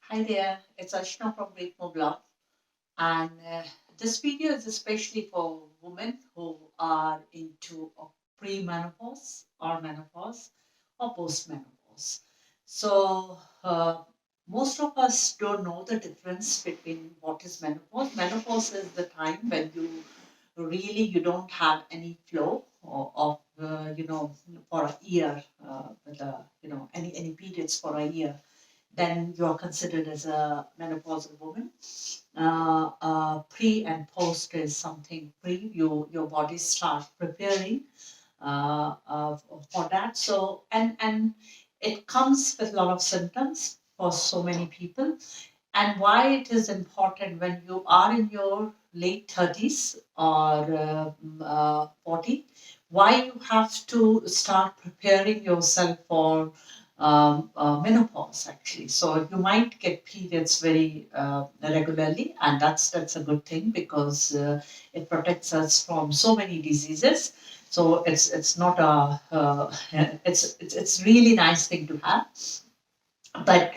Hi there, it's Ashna from Great Blog, and this video is especially for women who are into a pre-menopause or menopause or post-menopause. So most of us don't know the difference between what is menopause. Menopause is the time when you don't have any flow of for a year with any periods for a year, then you are considered as a menopausal woman. Pre and post is something pre, your body starts preparing for that. So, and it comes with a lot of symptoms for so many people. And why it is important when you are in your late 30s or 40, why you have to start preparing yourself for menopause actually. So you might get periods very regularly, and that's a good thing because it protects us from so many diseases. So it's not a it's really nice thing to have. But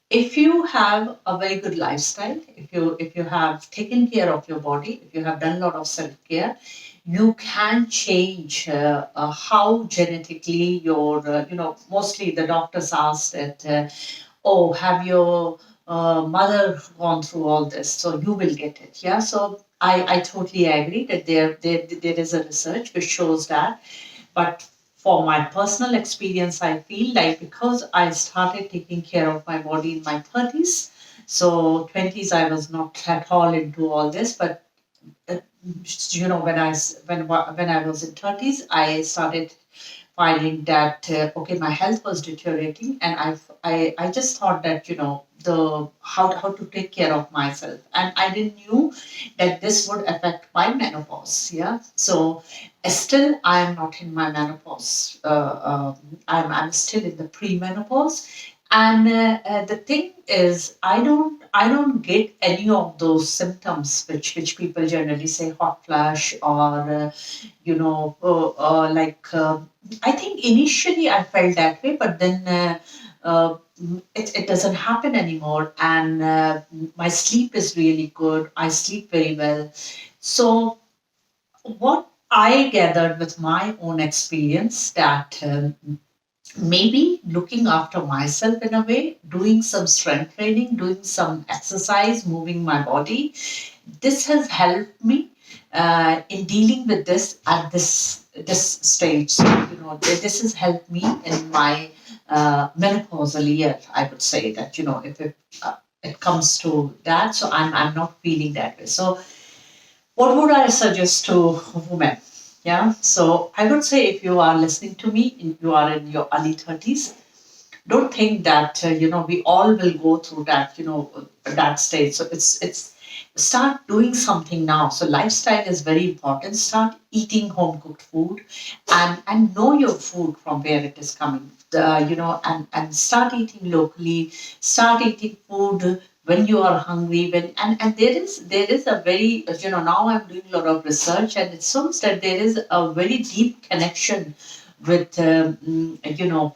if you have a very good lifestyle, if you have taken care of your body, if you have done a lot of self care, you can change how genetically your mostly the doctors ask that oh, have your mother gone through all this, so you will get it. Yeah, so I totally agree that there is a research which shows that. But for my personal experience, I feel like because I started taking care of my body in my 30s, so 20s I was not at all into all this, but uh, when I was in 30s, I started finding that okay, my health was deteriorating, and I just thought that the how to take care of myself, and I didn't knew that this would affect my menopause. Yeah, so still I am not in my menopause. I'm still in the pre-menopause, and the thing is, I don't get any of those symptoms which people generally say hot flash or I think initially I felt that way, but then it doesn't happen anymore. And my sleep is really good. I sleep very well. So, what I gathered with my own experience that maybe looking after myself in a way, doing some strength training, doing some exercise, moving my body, this has helped me in dealing with this at this stage. So, this has helped me in my menopausal year. I would say that if it comes to that, so I'm not feeling that way. So, what would I suggest to women? Yeah, so I would say if you are listening to me, and you are in your early 30s, don't think that we all will go through that that stage. So it's start doing something now. So lifestyle is very important. Start eating home cooked food, and know your food from where it is coming. And start eating locally. Start eating food when you are hungry. And there is a very now I'm doing a lot of research, and it shows that there is a very deep connection with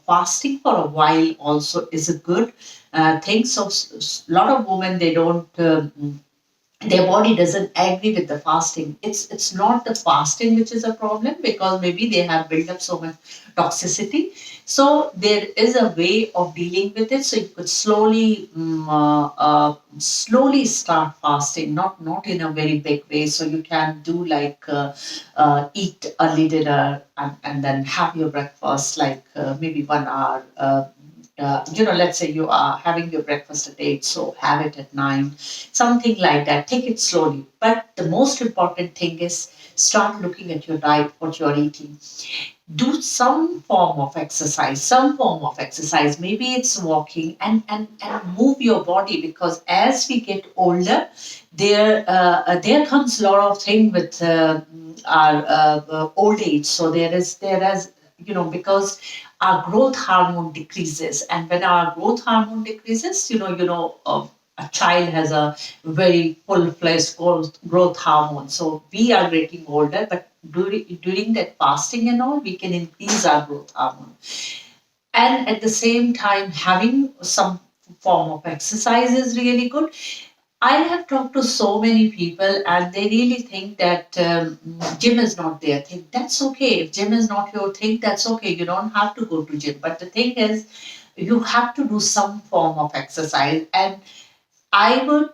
fasting for a while also is a good thing. So a lot of women, they don't their body doesn't agree with the fasting. It's not the fasting which is a problem, because maybe they have built up so much toxicity. So there is a way of dealing with it. So you could slowly start fasting, not in a very big way. So you can do like eat early dinner, and then have your breakfast like maybe 1 hour. Let's say you are having your breakfast at 8, so have it at 9, something like that. Take it slowly. But the most important thing is start looking at your diet, what you're eating. Do some form of exercise. Maybe it's walking, and move your body, because as we get older, there comes a lot of thing with our old age. So there is because our growth hormone decreases, and when our growth hormone decreases, a child has a very full-fledged growth hormone. So we are getting older, but during that fasting and all, we can increase our growth hormone. And at the same time, having some form of exercise is really good. I have talked to so many people, and they really think that gym is not their thing. That's okay. If gym is not your thing, that's okay. You don't have to go to gym. But the thing is, you have to do some form of exercise. And I would,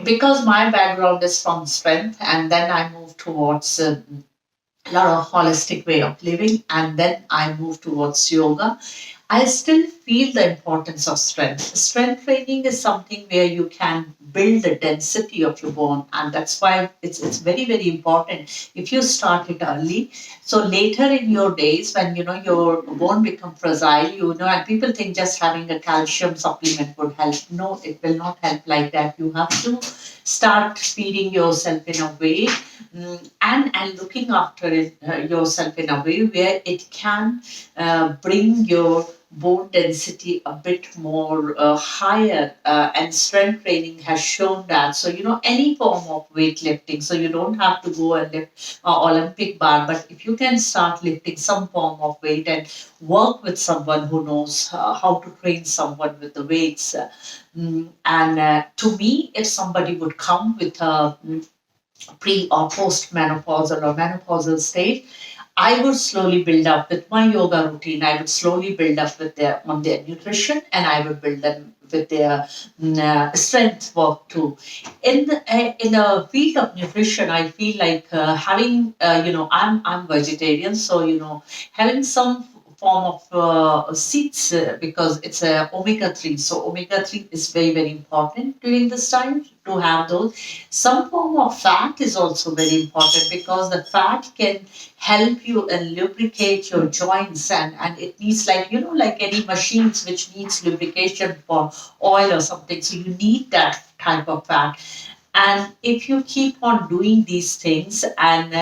because my background is from strength, and then I moved towards a lot of holistic way of living, and then I moved towards yoga. I still feel the importance of strength. Strength training is something where you can build the density of your bone, and that's why it's very very important if you start it early. So later in your days, when your bone become fragile, and people think just having a calcium supplement would help. No, it will not help like that. You have to start feeding yourself in a way, and looking after yourself in a way where it can bring your bone density a bit more higher, and strength training has shown that. So any form of weightlifting, so you don't have to go and lift Olympic bar, but if you can start lifting some form of weight and work with someone who knows how to train someone with the weights, and to me, if somebody would come with a pre or post menopausal or menopausal state, I would slowly build up with my yoga routine. I would slowly build up with their nutrition, and I would build them with their strength work too. In the field of nutrition, I feel like having I'm vegetarian, so having some form of seeds, because it's a omega 3. So omega 3 is very very important during this time to have those. Some form of fat is also very important, because the fat can help you and lubricate your joints, and it needs, like any machines which needs lubrication for oil or something, so you need that type of fat. And if you keep on doing these things, and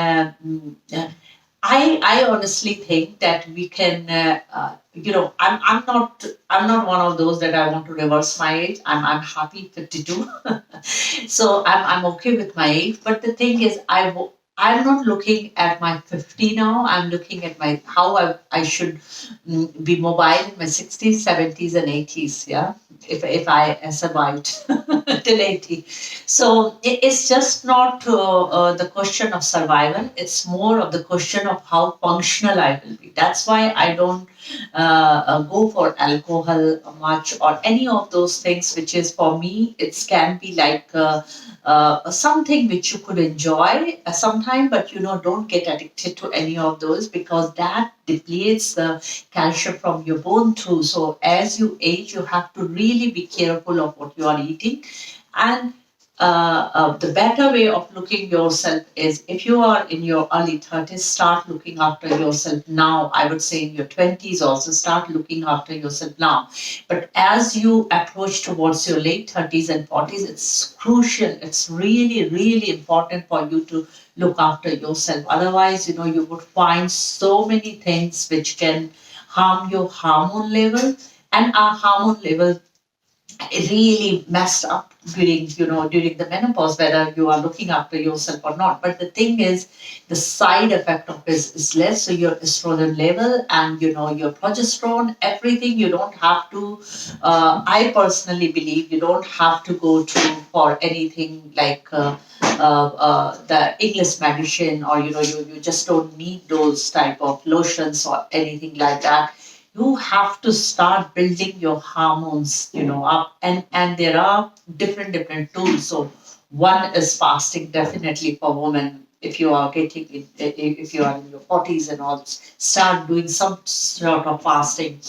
I honestly think that we can, I'm not one of those that I want to reverse my age. I'm happy 52. So I'm okay with my age. But the thing is, I'm not looking at my 50 now. I'm looking at my how I should be mobile in my 60s, 70s, and 80s. Yeah, if I survived till 80. So it's just not the question of survival. It's more of the question of how functional I will be. That's why I don't go for alcohol much, or any of those things, which is for me, it can be like something which you could enjoy sometime, but don't get addicted to any of those, because that depletes the calcium from your bone too. So as you age, you have to really be careful of what you are eating. And the better way of looking yourself is, if you are in your early 30s, start looking after yourself now. I would say in your 20s also, start looking after yourself now. But as you approach towards your late 30s and 40s, it's crucial. It's really, really important for you to look after yourself. Otherwise, you would find so many things which can harm your hormone level, and our hormone level really messed up during the menopause, whether you are looking after yourself or not. But the thing is, the side effect of this is less. So your estrogen level, and your progesterone, everything, you don't have to, I personally believe, you don't have to go to for anything like the English medicine, or you just don't need those type of lotions or anything like that. You have to start building your hormones up, and there are different tools. So one is fasting, definitely for women. If you are if you are in your 40s and all, start doing some sort of fasting.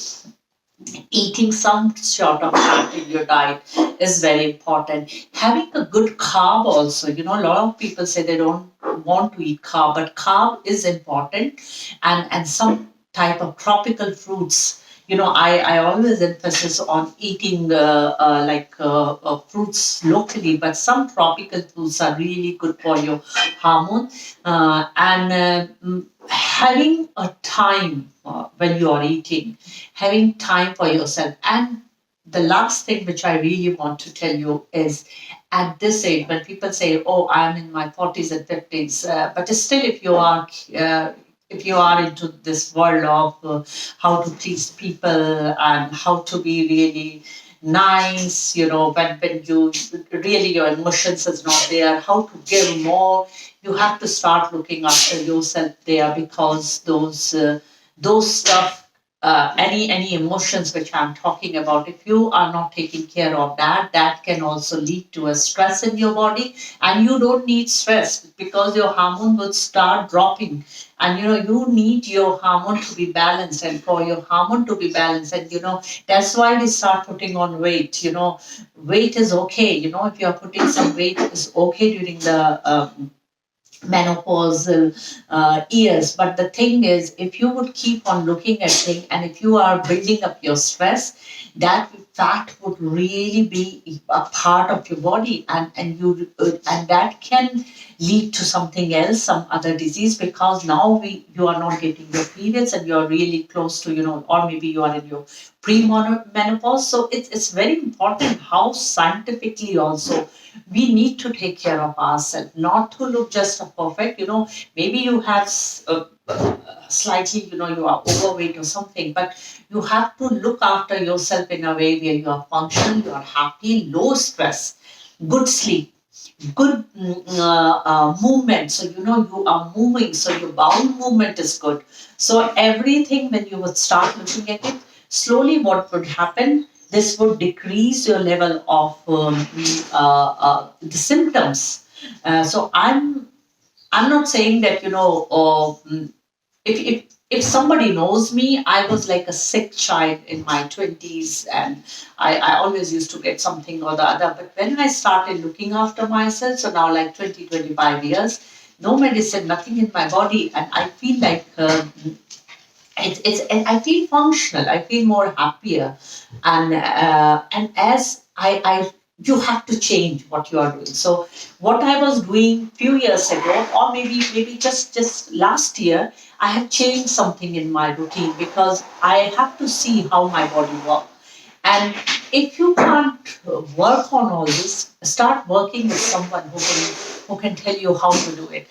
Eating some sort of fat in your diet is very important. Having a good carb also, a lot of people say they don't want to eat carb, but carb is important. And some type of tropical fruits. I always emphasis on eating fruits locally, but some tropical fruits are really good for your hormone. And having a time when you are eating, having time for yourself. And the last thing which I really want to tell you is, at this age, when people say, "Oh, I'm in my 40s and 50s," but still, if you are into this world of how to please people and how to be really nice, when you really your emotions is not there, how to give more. You have to start looking after yourself there, because those stuff, any emotions which I'm talking about, if you are not taking care of that, that can also lead to a stress in your body. And you don't need stress, because your hormone would start dropping. And you need your hormone to be balanced, and for your hormone to be balanced, and that's why we start putting on weight. Weight is okay. If you're putting some weight, is okay during the menopausal years. But the thing is, if you would keep on looking at things, and if you are building up your stress, that fat would really be a part of your body, and that can lead to something else, some other disease, because now you are not getting your periods, and you are really close to, or maybe you are in your pre-menopause. So it's very important how scientifically also we need to take care of ourselves, not to look just perfect. Maybe you have slightly, you are overweight or something, but you have to look after yourself in a way where you are functional, you are happy, low stress, good sleep, good movement. So you are moving, so your bowel movement is good. So everything, when you would start looking at it slowly, what would happen, this would decrease your level of the symptoms. So I'm not saying that, if somebody knows me, I was like a sick child in my 20s, and I always used to get something or the other. But when I started looking after myself, so now like 20-25 years, no medicine, nothing in my body, and I feel like and I feel functional. I feel more happier, and as I you have to change what you are doing. So what I was doing few years ago, or maybe just last year, I have changed something in my routine, because I have to see how my body works. And if you can't work on all this, start working with someone who can tell you how to do it.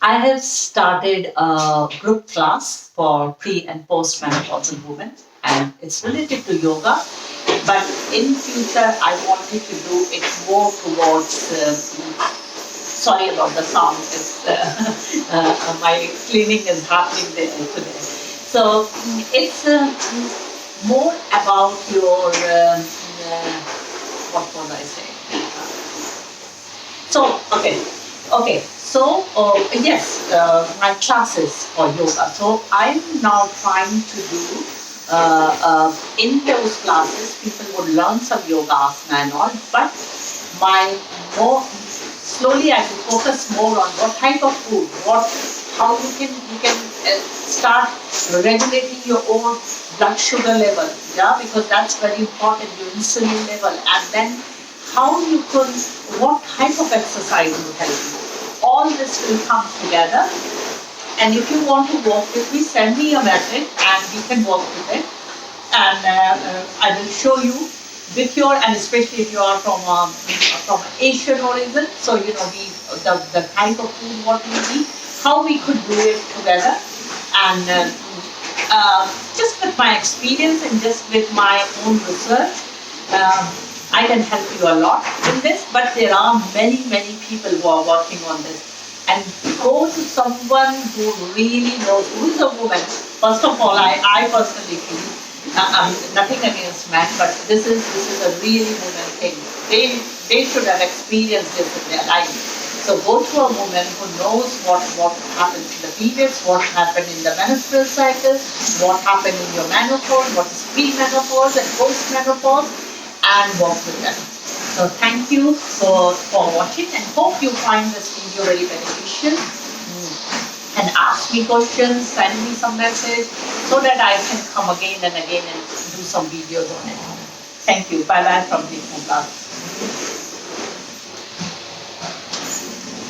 I have started a group class for pre and post menopausal women, and it's related to yoga. But in future, I wanted to do it more towards. Sorry about the sound. It's my cleaning is happening there today. So it's more about your what was I saying? So, okay. So, yes, my classes for yoga. So, I'm now trying to do in those classes, people would learn some yoga asana and all, but my more slowly I will focus more on what type of food, how you can start regulating your own blood sugar level, yeah, because that's very important, your insulin level, and then how you could, what type of exercise will help you. All this will come together. And if you want to work with me, send me a message and we can work with it. And I will show you with your, and especially if you are from Asian origin, so the type of food what we eat, how we could do it together. And just with my experience and just with my own research, um, I can help you a lot in this, but there are many people who are working on this. And go to someone who really knows, who is a woman. First of all, I personally feel, nothing against men, but this is a really woman thing. They should have experienced this in their life. So go to a woman who knows what happens in the periods, what happened in the menstrual cycle, what happened in your menopause, what is pre-menopause and post-menopause, and work with them. So thank you for watching, and hope you find this video very beneficial. And ask me questions, send me some message, so that I can come again and again and do some videos on it. Thank you. Bye bye from the class.